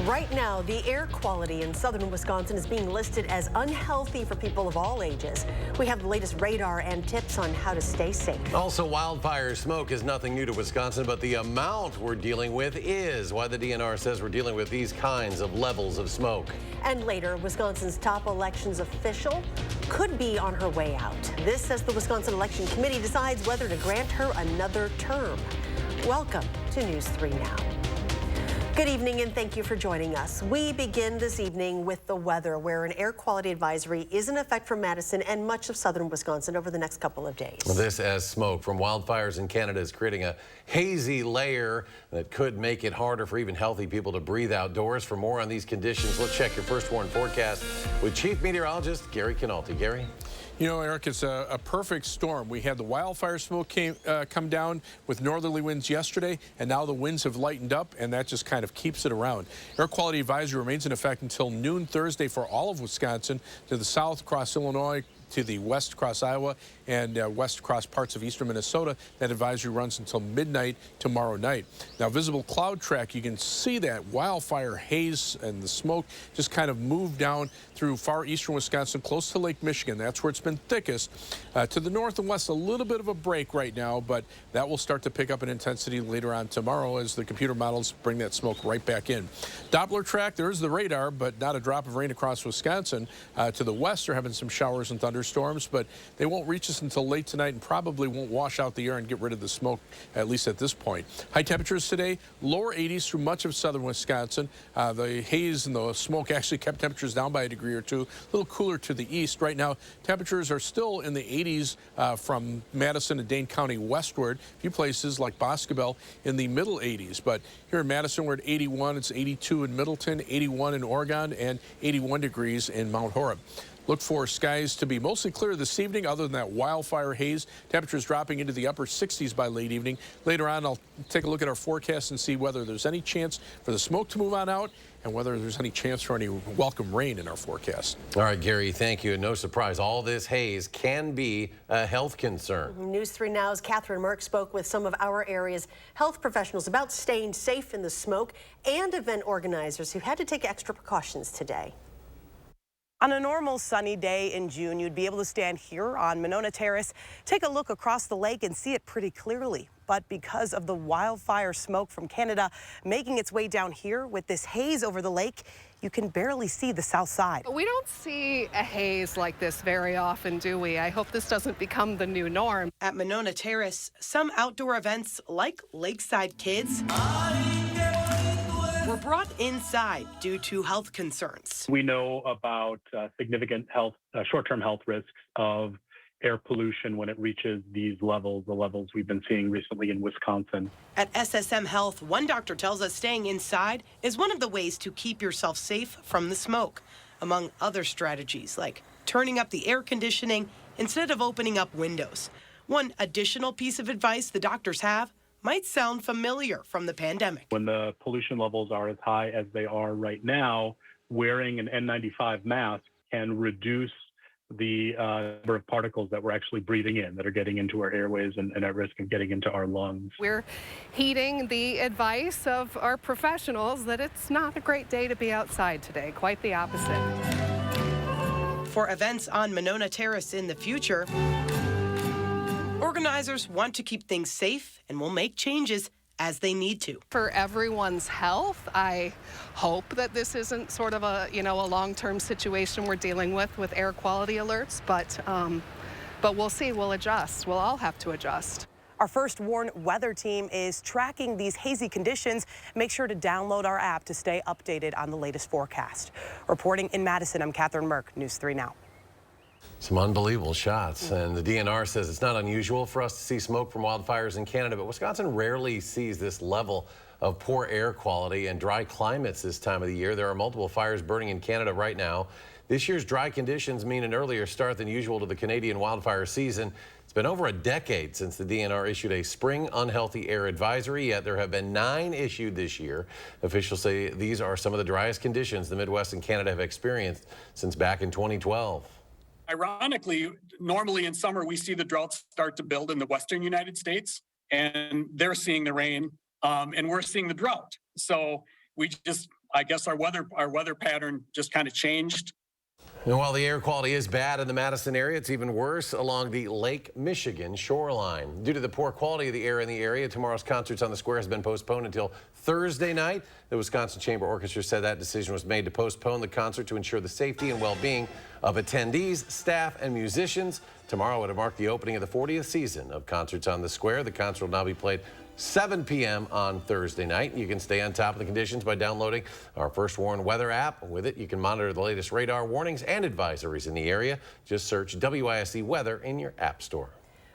Right now, the air quality in southern Wisconsin is being listed as unhealthy for people of all ages. We have the latest radar and tips on how to stay safe. Also, wildfire smoke is nothing new to Wisconsin, but the amount we're dealing with is why the DNR says we're dealing with these kinds of levels of smoke. And later, Wisconsin's top elections official could be on her way out. This as the Wisconsin Election Committee decides whether to grant her another term. Welcome to News 3 Now. Good evening and thank you for joining us. We begin this evening with the weather, where an air quality advisory is in effect for Madison and much of southern Wisconsin over the next couple of days. This as smoke from wildfires in Canada is creating a hazy layer that could make it harder for even healthy people to breathe outdoors. For more on these conditions, let's check your first warn forecast with Chief Meteorologist Gary Canalti. Gary? You know, Eric, it's a perfect storm. We had the wildfire smoke come down with northerly winds yesterday, and now the winds have lightened up, and that just kind of keeps it around. Air quality advisory remains in effect until noon Thursday for all of Wisconsin, to the south across Illinois, to the west across Iowa, and west across parts of eastern Minnesota. That advisory runs until midnight tomorrow night. Now, visible cloud track, you can see that wildfire haze and the smoke just kind of move down through far eastern Wisconsin, close to Lake Michigan. That's where it's been thickest. To the north and west, a little bit of a break right now, but that will start to pick up in intensity later on tomorrow as the computer models bring that smoke right back in. Doppler track, there's the radar, but not a drop of rain across Wisconsin. To the west, they're having some showers and thunderstorms, but they won't reach us until late tonight and probably won't wash out the air and get rid of the smoke, at least at this point. High temperatures today, lower 80s through much of southern Wisconsin. The haze and the smoke actually kept temperatures down by a degree or two, a little cooler to the east. Right now, temperatures are still in the 80s from Madison and Dane County westward. A few places like Boscobel in the middle 80s. But here in Madison, we're at 81. It's 82 in Middleton, 81 in Oregon, and 81 degrees in Mount Horeb. Look for skies to be mostly clear this evening, other than that wildfire haze. Temperatures dropping into the upper 60s by late evening. Later on, I'll take a look at our forecast and see whether there's any chance for the smoke to move on out and whether there's any chance for any welcome rain in our forecast. All right, Gary, thank you. And no surprise, all this haze can be a health concern. News 3 Now's Catherine Merck spoke with some of our area's health professionals about staying safe in the smoke and event organizers who had to take extra precautions today. On a normal sunny day in June, you'd be able to stand here on Monona Terrace, take a look across the lake and see it pretty clearly. But because of the wildfire smoke from Canada making its way down here with this haze over the lake, you can barely see the south side. We don't see a haze like this very often, do we? I hope this doesn't become the new norm. At Monona Terrace, some outdoor events like Lakeside Kids were brought inside due to health concerns. We know about significant short-term health risks of air pollution when it reaches these levels, the levels we've been seeing recently in Wisconsin. At SSM Health, one doctor tells us staying inside is one of the ways to keep yourself safe from the smoke, among other strategies like turning up the air conditioning instead of opening up windows. One additional piece of advice the doctors have might sound familiar from the pandemic. When the pollution levels are as high as they are right now, wearing an N95 mask can reduce the number of particles that we're actually breathing in that are getting into our airways and at risk of getting into our lungs. We're heeding the advice of our professionals that it's not a great day to be outside today, quite the opposite. For events on Monona Terrace in the future, organizers want to keep things safe and will make changes as they need to. For everyone's health, I hope that this isn't sort of a long-term situation we're dealing with air quality alerts, but we'll see, we'll adjust. We'll all have to adjust. Our First Warn weather team is tracking these hazy conditions. Make sure to download our app to stay updated on the latest forecast. Reporting in Madison, I'm Catherine Merck, News 3 Now. Some unbelievable shots, and the DNR says it's not unusual for us to see smoke from wildfires in Canada, but Wisconsin rarely sees this level of poor air quality and dry climates this time of the year. There are multiple fires burning in Canada right now. This year's dry conditions mean an earlier start than usual to the Canadian wildfire season. It's been over a decade since the DNR issued a spring unhealthy air advisory, yet there have been 9 issued this year. Officials say these are some of the driest conditions the Midwest and Canada have experienced since back in 2012. Ironically, normally in summer, we see the droughts start to build in the western United States, and they're seeing the rain, and we're seeing the drought. So we just I guess our weather pattern just kind of changed. And while the air quality is bad in the Madison area, it's even worse along the Lake Michigan shoreline. Due to the poor quality of the air in the area, tomorrow's Concerts on the Square has been postponed until Thursday night. The Wisconsin Chamber Orchestra said that decision was made to postpone the concert to ensure the safety and well-being of attendees, staff, and musicians. Tomorrow would have marked the opening of the 40th season of Concerts on the Square. The concert will now be played 7 p.m. on Thursday night. You can stay on top of the conditions by downloading our First Warn weather app. With it, you can monitor the latest radar warnings and advisories in the area. Just search WISC weather in your app store.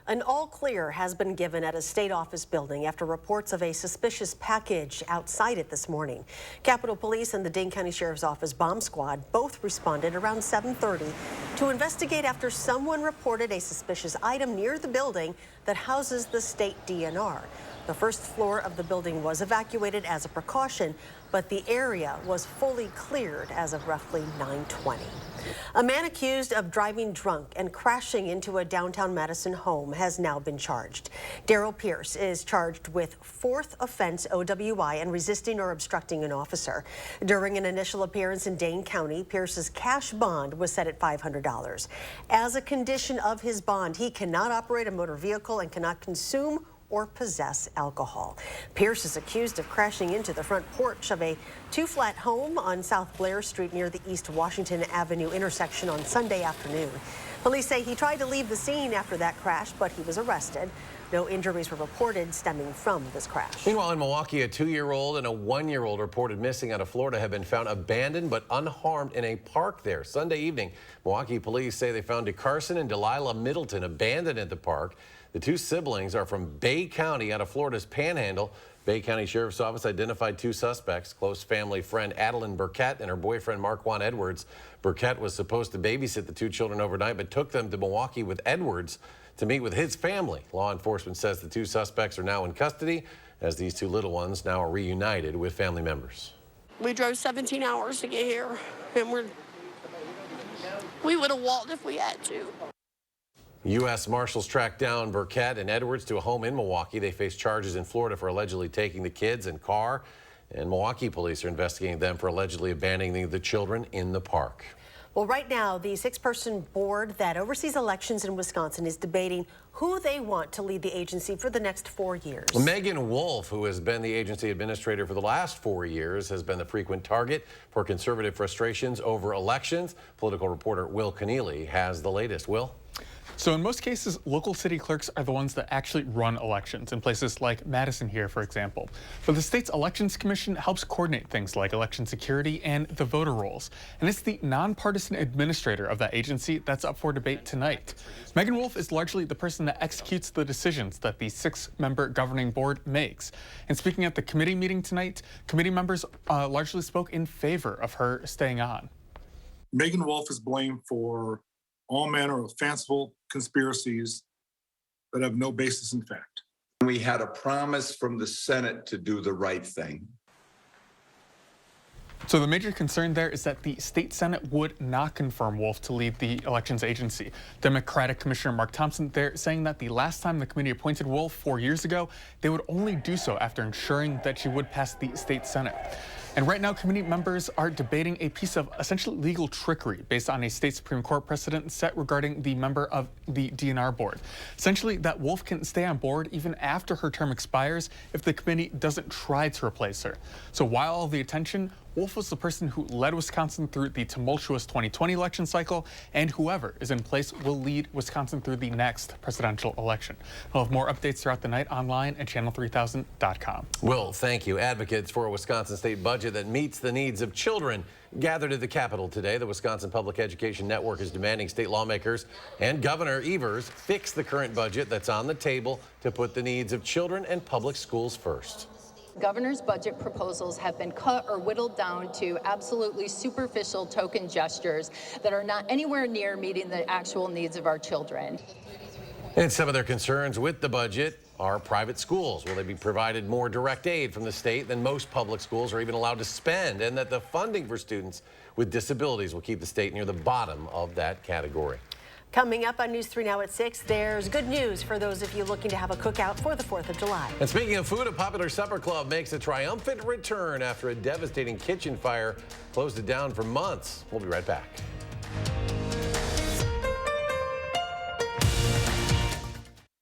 An all clear has been given at a state office building after reports of a suspicious package outside it this morning. Capitol Police and the Dane County Sheriff's Office bomb squad both responded around 7:30 to investigate after someone reported a suspicious item near the building that houses the state DNR. The first floor of the building was evacuated as a precaution, but the area was fully cleared as of roughly 9:20. A man accused of driving drunk and crashing into a downtown Madison home has now been charged. Daryl Pierce is charged with 4th offense OWI and resisting or obstructing an officer. During an initial appearance in Dane County, Pierce's cash bond was set at $500. As a condition of his bond, he cannot operate a motor vehicle and cannot consume or possess alcohol. Pierce is accused of crashing into the front porch of a 2-flat home on South Blair Street near the East Washington Avenue intersection on Sunday afternoon. Police say he tried to leave the scene after that crash, but he was arrested. No injuries were reported stemming from this crash. Meanwhile, in Milwaukee, a 2-year-old and a 1-year-old reported missing out of Florida have been found abandoned but unharmed in a park there. Sunday evening, Milwaukee police say they found DeCarson and Delilah Middleton abandoned at the park. The two siblings are from Bay County out of Florida's Panhandle. Bay County Sheriff's Office identified 2 suspects, close family friend Adeline Burkett and her boyfriend Marquand Edwards. Burkett was supposed to babysit the 2 children overnight, but took them to Milwaukee with Edwards to meet with his family. Law enforcement says the 2 suspects are now in custody, as these 2 little ones now are reunited with family members. We drove 17 hours to get here, and we would have walked if we had to. U.S. Marshals tracked down Burkett and Edwards to a home in Milwaukee. They face charges in Florida for allegedly taking the kids and car, and Milwaukee police are investigating them for allegedly abandoning the children in the park. Well, right now, the 6-person board that oversees elections in Wisconsin is debating who they want to lead the agency for the next 4 years. Megan Wolf, who has been the agency administrator for the last 4 years, has been the frequent target for conservative frustrations over elections. Political reporter Will Keneally has the latest. Will? So in most cases, local city clerks are the ones that actually run elections in places like Madison here, for example. But the state's Elections Commission helps coordinate things like election security and the voter rolls. And it's the nonpartisan administrator of that agency that's up for debate tonight. Megan Wolf is largely the person that executes the decisions that the 6-member governing board makes. And speaking at the committee meeting tonight, committee members largely spoke in favor of her staying on. Megan Wolf is blamed for all manner of fanciful conspiracies that have no basis in fact. We had a promise from the Senate to do the right thing. So the major concern there is that the state Senate would not confirm Wolf to lead the elections agency. Democratic Commissioner Mark Thompson there saying that the last time the committee appointed Wolf 4 years ago, they would only do so after ensuring that she would pass the state Senate. And right now, committee members are debating a piece of essentially legal trickery based on a state Supreme Court precedent set regarding the member of the DNR board. Essentially, that Wolf can stay on board even after her term expires if the committee doesn't try to replace her. So while all the attention, Wolf was the person who led Wisconsin through the tumultuous 2020 election cycle, and whoever is in place will lead Wisconsin through the next presidential election. We'll have more updates throughout the night online at channel3000.com. Will, thank you. Advocates for a Wisconsin state budget that meets the needs of children gathered at the Capitol today. The Wisconsin Public Education Network is demanding state lawmakers and Governor Evers fix the current budget that's on the table to put the needs of children and public schools first. Governor's budget proposals have been cut or whittled down to absolutely superficial token gestures that are not anywhere near meeting the actual needs of our children. And some of their concerns with the budget are private schools. Will they be provided more direct aid from the state than most public schools are even allowed to spend, and that the funding for students with disabilities will keep the state near the bottom of that category. Coming up on News 3 Now at 6, there's good news for those of you looking to have a cookout for the 4th of July. And speaking of food, a popular supper club makes a triumphant return after a devastating kitchen fire closed it down for months. We'll be right back.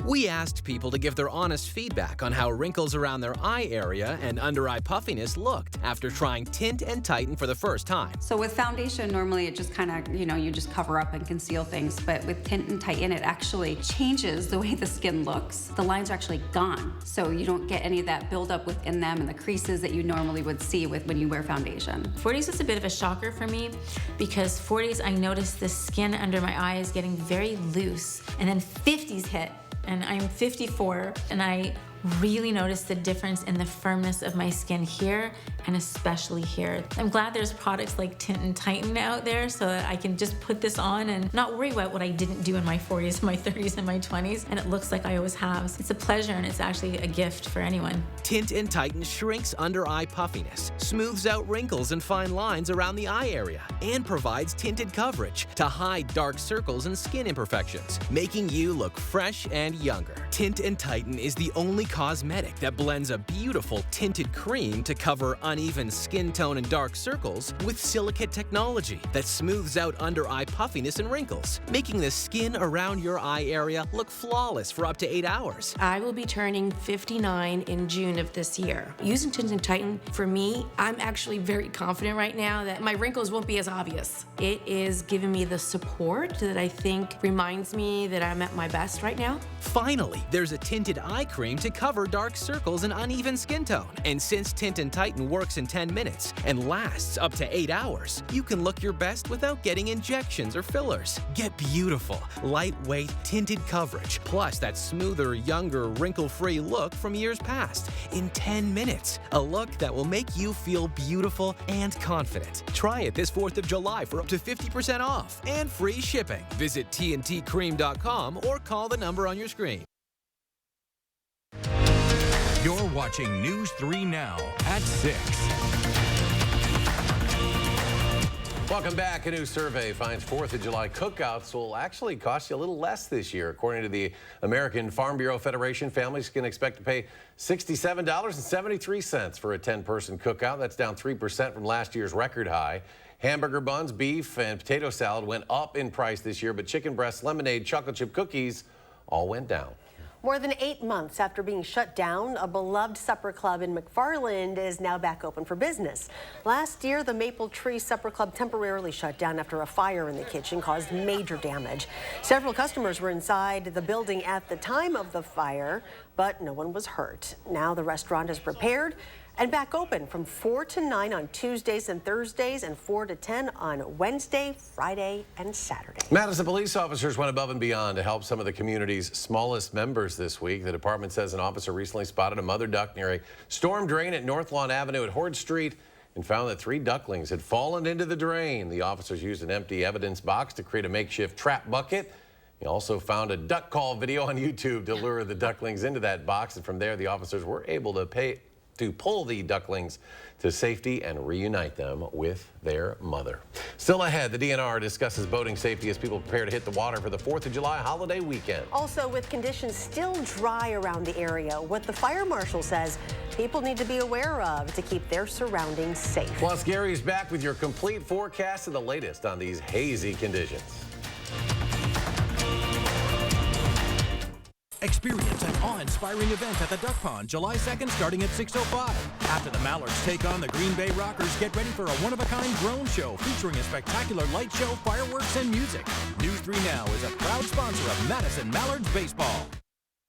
We asked people to give their honest feedback on how wrinkles around their eye area and under-eye puffiness looked after trying Tint and Tighten for the first time. So with foundation, normally it just kind of, you just cover up and conceal things. But with Tint and Tighten, it actually changes the way the skin looks. The lines are actually gone. So you don't get any of that buildup within them and the creases that you normally would see when you wear foundation. 40s is a bit of a shocker for me because 40s, I noticed the skin under my eye is getting very loose. And then 50s hit. And I'm 54, and I really noticed the difference in the firmness of my skin here, and especially here. I'm glad there's products like Tint and Tighten out there so that I can just put this on and not worry about what I didn't do in my 40s, my 30s, and my 20s, and it looks like I always have. It's a pleasure, and it's actually a gift for anyone. Tint and Tighten shrinks under-eye puffiness, smooths out wrinkles and fine lines around the eye area, and provides tinted coverage to hide dark circles and skin imperfections, making you look fresh and younger. Tint and Tighten is the only cosmetic that blends a beautiful tinted cream to cover uneven skin tone and dark circles with silicate technology that smooths out under-eye puffiness and wrinkles, making the skin around your eye area look flawless for up to 8 hours. I will be turning 59 in June of this year. Using Tint and Tighten, for me, I'm actually very confident right now that my wrinkles won't be as obvious. It is giving me the support that I think reminds me that I'm at my best right now. Finally, there's a tinted eye cream to cover dark circles and uneven skin tone. And since Tint and Tighten works in 10 minutes and lasts up to 8 hours, you can look your best without getting injections or fillers. Get beautiful, lightweight, tinted coverage, plus that smoother, younger, wrinkle-free look from years past in 10 minutes. A look that will make you feel beautiful and confident. Try it this 4th of July for up to 50% off and free shipping. Visit tntcream.com or call the number on your screen. You're watching News 3 Now at 6. Welcome back. A new survey finds 4th of July cookouts will actually cost you a little less this year. According to the American Farm Bureau Federation, families can expect to pay $67.73 for a 10-person cookout. That's down 3% from last year's record high. Hamburger buns, beef, and potato salad went up in price this year, but chicken breasts, lemonade, chocolate chip cookies all went down. More than 8 months after being shut down, a beloved supper club in McFarland is now back open for business. Last year, the Maple Tree Supper Club temporarily shut down after a fire in the kitchen caused major damage. Several customers were inside the building at the time of the fire, but no one was hurt. Now the restaurant is prepared and back open from 4 to 9 on Tuesdays and Thursdays and 4 to 10 on Wednesday, Friday, and Saturday. Madison police officers went above and beyond to help some of the community's smallest members this week. The department says an officer recently spotted a mother duck near a storm drain at North Lawn Avenue at Horde Street and found that 3 ducklings had fallen into the drain. The officers used an empty evidence box to create a makeshift trap bucket. He also found a duck call video on YouTube to lure the ducklings into that box, and from there the officers were able to pull the ducklings to safety and reunite them with their mother. Still ahead, the DNR discusses boating safety as people prepare to hit the water for the 4th of July holiday weekend. Also, with conditions still dry around the area, what the fire marshal says people need to be aware of to keep their surroundings safe. Plus, Gary's back with your complete forecast and the latest on these hazy conditions. Experience an awe-inspiring event at the Duck Pond July 2nd starting at 6:05. After the Mallards take on the Green Bay Rockers, get ready for a one-of-a-kind drone show featuring a spectacular light show, fireworks, and music. News 3 Now is a proud sponsor of Madison Mallards Baseball.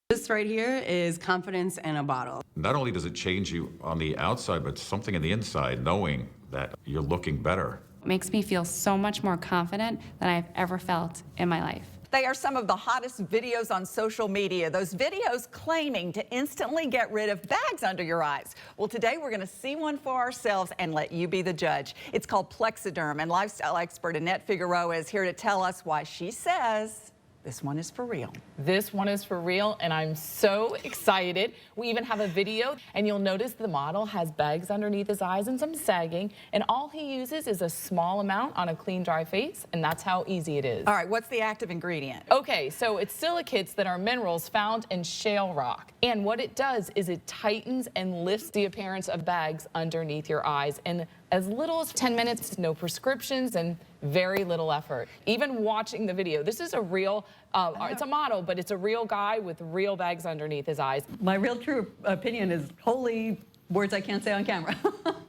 This right here is confidence in a bottle. Not only does it change you on the outside, but something in the inside, knowing that you're looking better. It makes me feel so much more confident than I've ever felt in my life. They are some of the hottest videos on social media. Those videos claiming to instantly get rid of bags under your eyes. Well, today we're going to see one for ourselves and let you be the judge. It's called Plexaderm, and lifestyle expert Annette Figueroa is here to tell us why she says This one is for real. This one is for real, and I'm so excited. We even have a video, and you'll notice the model has bags underneath his eyes and some sagging, and all he uses is a small amount on a clean, dry face, and that's how easy it is. All right, what's the active ingredient? Okay, so it's silicates that are minerals found in shale rock, and what it does is it tightens and lifts the appearance of bags underneath your eyes in as little as 10 minutes, no prescriptions, and very little effort. Even watching the video, this is a real, it's a model, but it's a real guy with real bags underneath his eyes. My real true opinion is holy words I can't say on camera.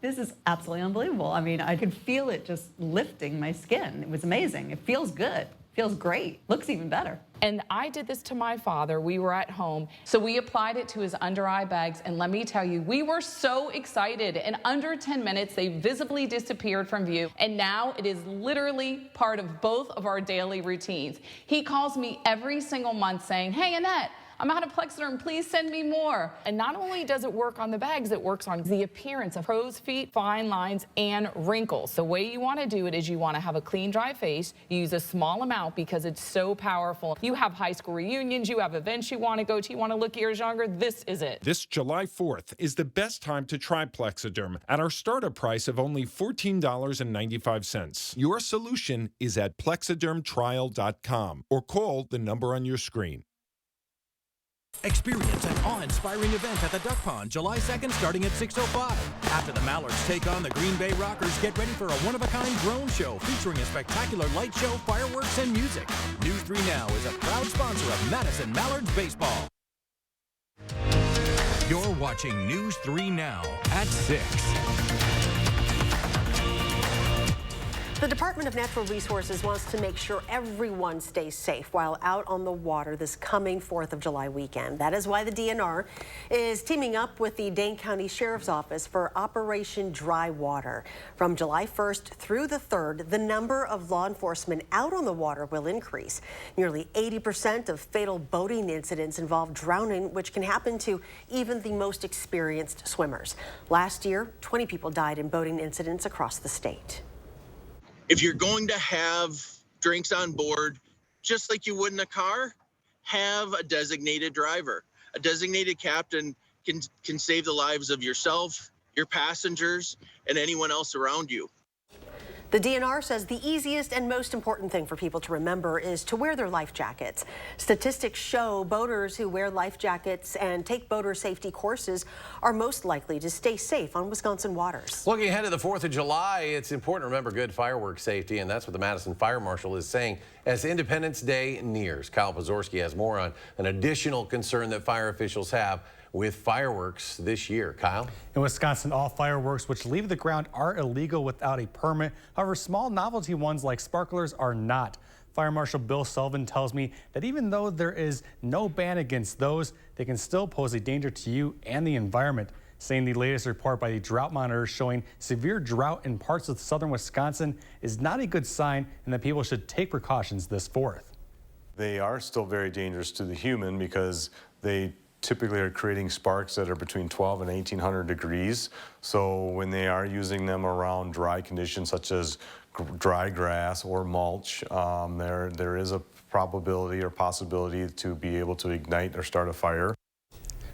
This is absolutely unbelievable. I mean, I could feel it just lifting my skin. It was amazing. It feels good. Feels great. Looks even better. And I did this to my father. We were at home, so we applied it to his under eye bags, and let me tell you, we were so excited. In under 10 minutes, they visibly disappeared from view, and now it is literally part of both of our daily routines. He calls me every single month saying, "Hey, Annette, I'm out of Plexaderm, please send me more." And not only does it work on the bags, it works on the appearance of crow's feet, fine lines, and wrinkles. The way you want to do it is you want to have a clean, dry face. You use a small amount because it's so powerful. You have high school reunions, you have events you want to go to, you want to look years younger, this is it. This July 4th is the best time to try Plexaderm at our startup price of only $14.95. Your solution is at plexadermtrial.com or call the number on your screen. Experience an awe-inspiring event at the Duck Pond July 2nd starting at 6:05. After the Mallards take on the Green Bay Rockers, get ready for a one-of-a-kind drone show featuring a spectacular light show, fireworks, and music. News 3 Now is a proud sponsor of Madison Mallards Baseball. You're watching News 3 Now at 6. The Department of Natural Resources wants to make sure everyone stays safe while out on the water this coming 4th of July weekend. That is why the DNR is teaming up with the Dane County Sheriff's Office for Operation Dry Water. From July 1st through the 3rd, the number of law enforcement out on the water will increase. Nearly 80% of fatal boating incidents involve drowning, which can happen to even the most experienced swimmers. Last year, 20 people died in boating incidents across the state. If you're going to have drinks on board, just like you would in a car, have a designated driver. A designated captain can save the lives of yourself, your passengers, and anyone else around you. The DNR says the easiest and most important thing for people to remember is to wear their life jackets. Statistics show boaters who wear life jackets and take boater safety courses are most likely to stay safe on Wisconsin waters. Looking ahead to the 4th of July, it's important to remember good fireworks safety, and that's what the Madison Fire Marshal is saying as Independence Day nears. Kyle Pozorski has more on an additional concern that fire officials have with fireworks this year. Kyle? In Wisconsin, all fireworks which leave the ground are illegal without a permit. However, small novelty ones like sparklers are not. Fire Marshal Bill Sullivan tells me that even though there is no ban against those, they can still pose a danger to you and the environment, saying the latest report by the drought monitor showing severe drought in parts of southern Wisconsin is not a good sign and that people should take precautions this 4th. They are still very dangerous to the human because they typically are creating sparks that are between 12 and 1800 degrees. So when they are using them around dry conditions such as dry grass or mulch, there is a probability or possibility to be able to ignite or start a fire.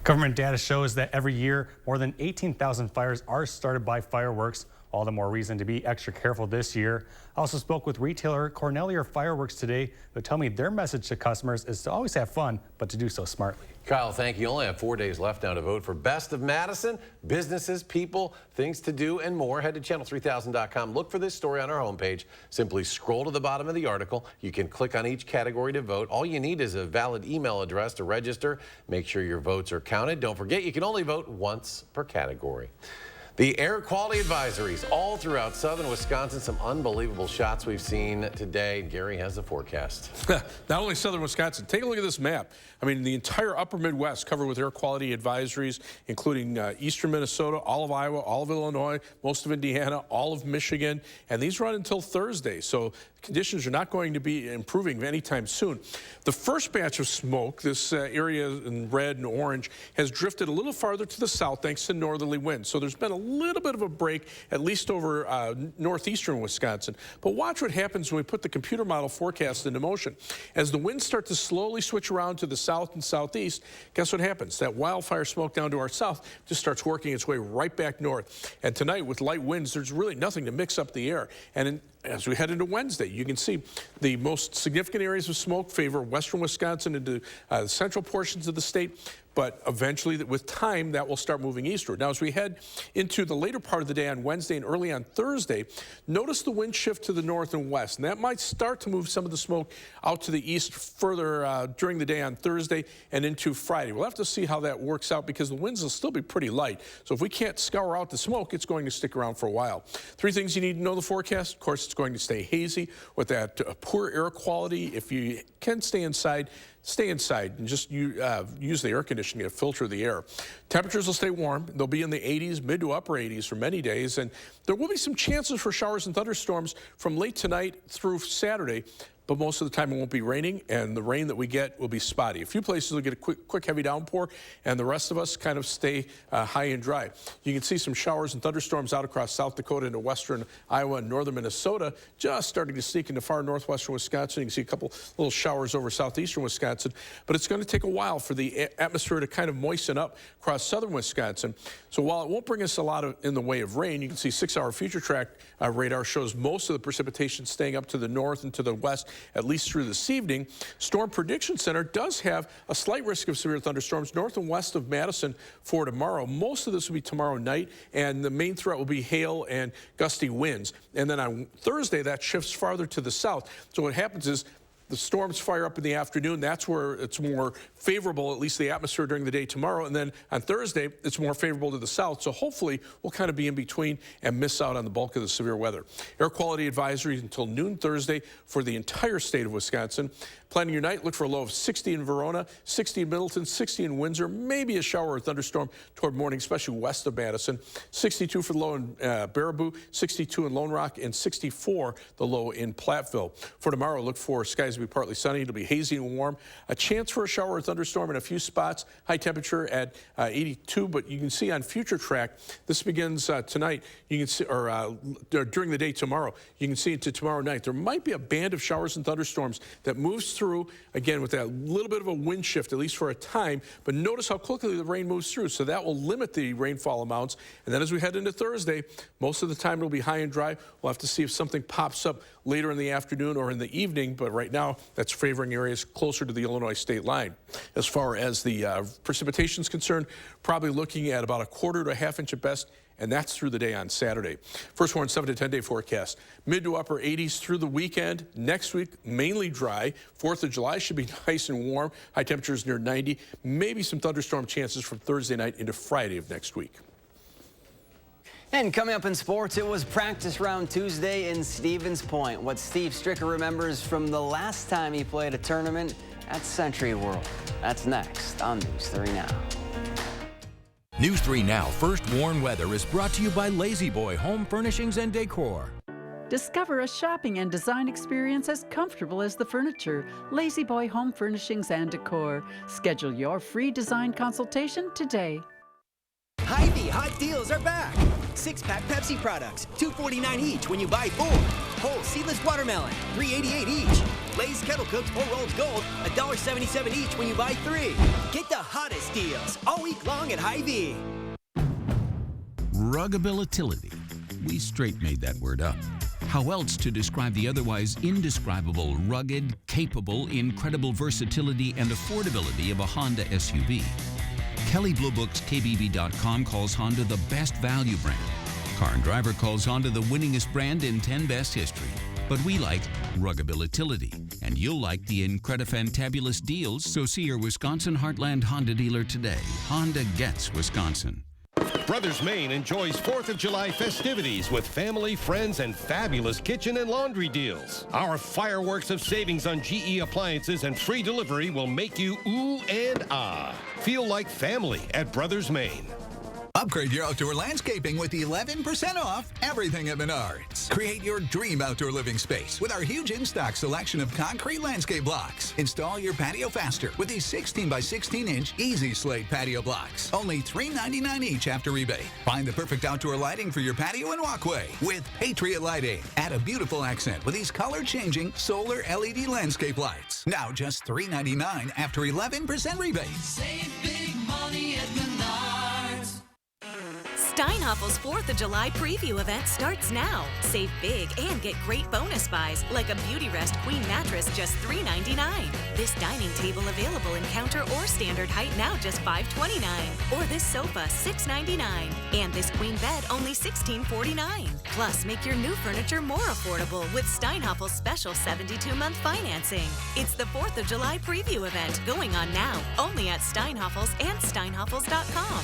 Government data shows that every year more than 18,000 fires are started by fireworks. All the more reason to be extra careful this year. I also spoke with retailer Cornelier Fireworks today, who tell me their message to customers is to always have fun, but to do so smartly. Kyle, thank you. You only have 4 days left now to vote for Best of Madison. Businesses, people, things to do, and more. Head to channel3000.com. Look for this story on our homepage. Simply scroll to the bottom of the article. You can click on each category to vote. All you need is a valid email address to register. Make sure your votes are counted. Don't forget, you can only vote once per category. The air quality advisories all throughout southern Wisconsin. Some unbelievable shots we've seen today. Gary has the forecast. Not only southern Wisconsin, take a look at this map. I mean, the entire upper Midwest covered with air quality advisories, including eastern Minnesota, all of Iowa, all of Illinois, most of Indiana, all of Michigan, and these run until Thursday. So conditions are not going to be improving anytime soon. The first batch of smoke, this area in red and orange, has drifted a little farther to the south thanks to northerly winds. So there's been a little bit of a break, at least over northeastern Wisconsin. But watch what happens when we put the computer model forecast into motion. As the winds start to slowly switch around to the south and southeast, guess what happens? That wildfire smoke down to our south just starts working its way right back north. And tonight, with light winds, there's really nothing to mix up the air. And as we head into Wednesday, you can see the most significant areas of smoke favor western Wisconsin into the central portions of the state. But eventually, with time, that will start moving eastward. Now, as we head into the later part of the day on Wednesday and early on Thursday, notice the wind shift to the north and west. And that might start to move some of the smoke out to the east further during the day on Thursday and into Friday. We'll have to see how that works out because the winds will still be pretty light. So if we can't scour out the smoke, it's going to stick around for a while. 3 things you need to know the forecast. Of course, it's going to stay hazy with that poor air quality. If you can stay inside and just use the air conditioning to filter the air. Temperatures will stay warm. They'll be in the 80s, mid to upper 80s for many days. And there will be some chances for showers and thunderstorms from late tonight through Saturday. But most of the time it won't be raining, and the rain that we get will be spotty. A few places will get a quick heavy downpour, and the rest of us kind of stay high and dry. You can see some showers and thunderstorms out across South Dakota into western Iowa and northern Minnesota, just starting to sneak into far northwestern Wisconsin. You can see a couple little showers over southeastern Wisconsin, but it's going to take a while for the atmosphere to kind of moisten up across southern Wisconsin. So while it won't bring us a lot in the way of rain, you can see 6-hour future track radar shows most of the precipitation staying up to the north and to the west, at least through this evening. Storm Prediction Center does have a slight risk of severe thunderstorms north and west of Madison for tomorrow. Most of this will be tomorrow night, and the main threat will be hail and gusty winds. And then on Thursday, that shifts farther to the south. So what happens is the storms fire up in the afternoon. That's where it's more favorable, at least the atmosphere during the day tomorrow. And then on Thursday, it's more favorable to the south. So hopefully we'll kind of be in between and miss out on the bulk of the severe weather. Air quality advisories until noon Thursday for the entire state of Wisconsin. Planning your night, look for a low of 60 in Verona, 60 in Middleton, 60 in Windsor, maybe a shower or thunderstorm toward morning, especially west of Madison. 62 for the low in Baraboo, 62 in Lone Rock, and 64 the low in Platteville. For tomorrow, look for skies to be partly sunny. It'll be hazy and warm. A chance for a shower or thunderstorm in a few spots. High temperature at 82, but you can see on future track, this begins tonight. You can see, or during the day tomorrow, you can see into tomorrow night. There might be a band of showers and thunderstorms that moves through, again, with that little bit of a wind shift, at least for a time. But notice how quickly the rain moves through, so that will limit the rainfall amounts. And then as we head into Thursday, most of the time it'll be high and dry. We'll have to see if something pops up later in the afternoon or in the evening, but right now that's favoring areas closer to the Illinois state line. As far as the precipitation is concerned, probably looking at about 1/4 to 1/2 inch at best, and that's through the day on Saturday. First warn 7 to 10 day forecast. Mid to upper 80s through the weekend. Next week, mainly dry. 4th of July should be nice and warm. High temperatures near 90. Maybe some thunderstorm chances from Thursday night into Friday of next week. And coming up in sports, it was practice round Tuesday in Stevens Point. What Steve Stricker remembers from the last time he played a tournament at Century World. That's next on News 3 Now. News 3 Now First Warn Weather is brought to you by Lazy Boy Home Furnishings and Decor. Discover a shopping and design experience as comfortable as the furniture. Lazy Boy Home Furnishings and Decor. Schedule your free design consultation today. Hy-Vee hot deals are back. 6-pack Pepsi products, $2.49 each when you buy 4. Whole seedless watermelon, $3.88 each. Lay's Kettle Cooked or Rolled Gold, $1.77 each when you buy 3. Get the hottest deals all week long at Hy-Vee. Ruggability. We straight made that word up. How else to describe the otherwise indescribable, rugged, capable, incredible versatility and affordability of a Honda SUV? Kelley Blue Book's KBB.com calls Honda the best value brand. Car and Driver calls Honda the winningest brand in 10 Best history. But we like ruggability, and you'll like the incredifantabulous deals, so see your Wisconsin Heartland Honda dealer today. Honda gets Wisconsin. Brothers Maine enjoys 4th of July festivities with family, friends, and fabulous kitchen and laundry deals. Our fireworks of savings on GE appliances and free delivery will make you ooh and ah. Feel like family at Brothers Maine. Upgrade your outdoor landscaping with 11% off everything at Menards. Create your dream outdoor living space with our huge in-stock selection of concrete landscape blocks. Install your patio faster with these 16 by 16-inch Easy Slate patio blocks. Only $3.99 each after rebate. Find the perfect outdoor lighting for your patio and walkway with Patriot Lighting. Add a beautiful accent with these color-changing solar LED landscape lights. Now just $3.99 after 11% rebate. Save big money at Menards. Steinhoffel's 4th of July preview event starts now. Save big and get great bonus buys like a Beauty Rest Queen mattress just $3.99. This dining table available in counter or standard height now just $5.29. Or this sofa $6.99. And this queen bed only $16.49. Plus, make your new furniture more affordable with Steinhoffel's special 72-month financing. It's the 4th of July preview event going on now, only at Steinhoffel's and steinhoffels.com.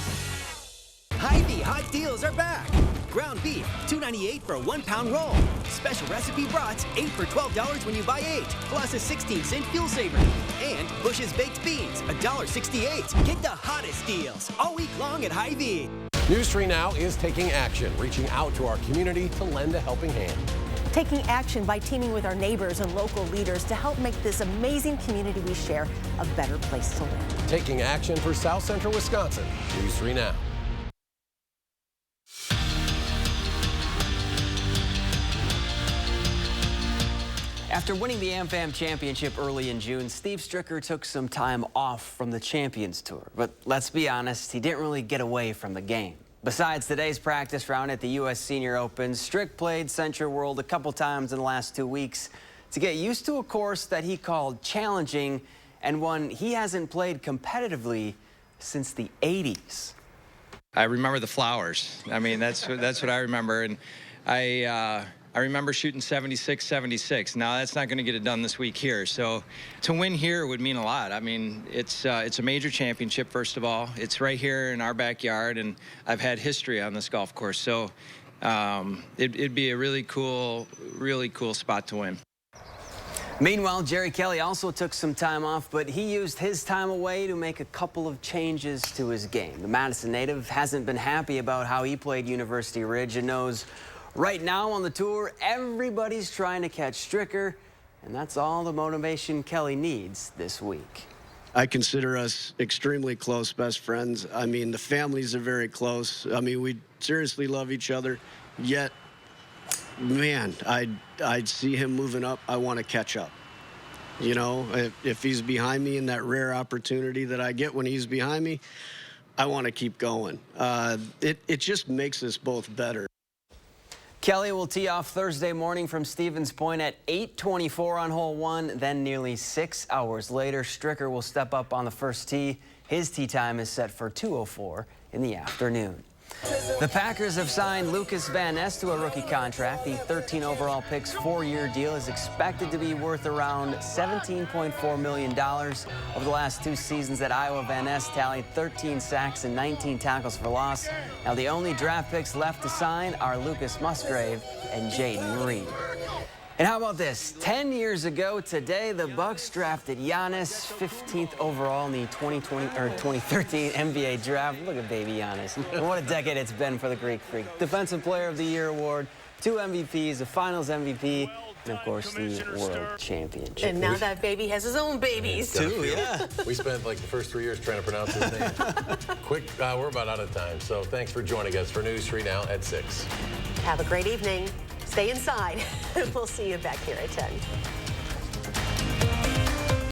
Hy-Vee hot deals are back. Ground beef, $2.98 for a 1-pound roll. Special recipe brats, 8 for $12 when you buy 8, plus a 16-cent fuel saver. And Bush's baked beans, $1.68. Get the hottest deals all week long at Hy-Vee. News 3 Now is taking action, reaching out to our community to lend a helping hand. Taking action by teaming with our neighbors and local leaders to help make this amazing community we share a better place to live. Taking action for South Central Wisconsin. News 3 Now. After winning the AmFam Championship early in June, Steve Stricker took some time off from the Champions Tour. But let's be honest, he didn't really get away from the game. Besides today's practice round at the U.S. Senior Open, Strick played Century World a couple times in the last 2 weeks to get used to a course that he called challenging and one he hasn't played competitively since the 80s. I remember the flowers. I mean, that's what I remember. And I remember shooting 76, 76. Now that's not going to get it done this week here. So to win here would mean a lot. I mean, it's a major championship, first of all. It's right here in our backyard, and I've had history on this golf course. So it'd be a really cool spot to win. Meanwhile, Jerry Kelly also took some time off, but he used his time away to make a couple of changes to his game. The Madison native hasn't been happy about how he played University Ridge and knows right now on the tour, everybody's trying to catch Stricker, and that's all the motivation Kelly needs this week. I consider us extremely close best friends. I mean, the families are very close. I mean, we seriously love each other, yet, man, I'd see him moving up. I want to catch up. You know, if he's behind me in that rare opportunity that I get when he's behind me, I want to keep going. It just makes us both better. Kelly will tee off Thursday morning from Stevens Point at 8:24 on hole 1. Then nearly 6 hours later, Stricker will step up on the first tee. His tee time is set for 2:04 in the afternoon. The Packers have signed Lucas Van Ness to a rookie contract. The 13 overall pick's 4-year deal is expected to be worth around $17.4 million. Over the last 2 seasons at Iowa, Van Ness tallied 13 sacks and 19 tackles for loss. Now the only draft picks left to sign are Lucas Musgrave and Jaden Reed. And how about this? 10 years ago today, the Bucks drafted Giannis 15th overall in the 2013 NBA draft. Look at baby Giannis. And what a decade it's been for the Greek Freak. Defensive Player of the Year award, 2 MVPs, a Finals MVP, and of course the World Championship. And now that baby has his own babies. Too, yeah. We spent like the first 3 years trying to pronounce his name. Quick, we're about out of time. So thanks for joining us for News 3 Now at 6. Have a great evening. Stay inside. We'll see you back here at 10.